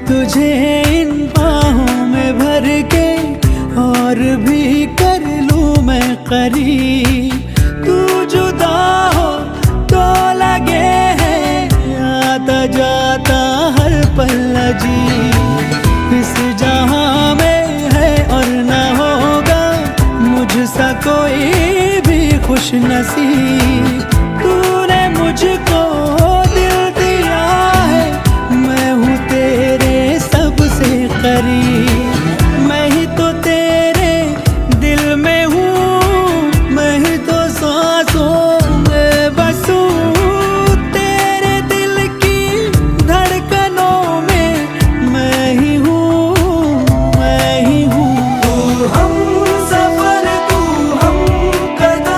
तुझे इन बाहों में भर के और भी कर लूं मैं करीब। तू जुदा हो तो लगे है आता जाता हर पल अजीब। इस जहां में है और न होगा मुझसा कोई भी खुश नसीब।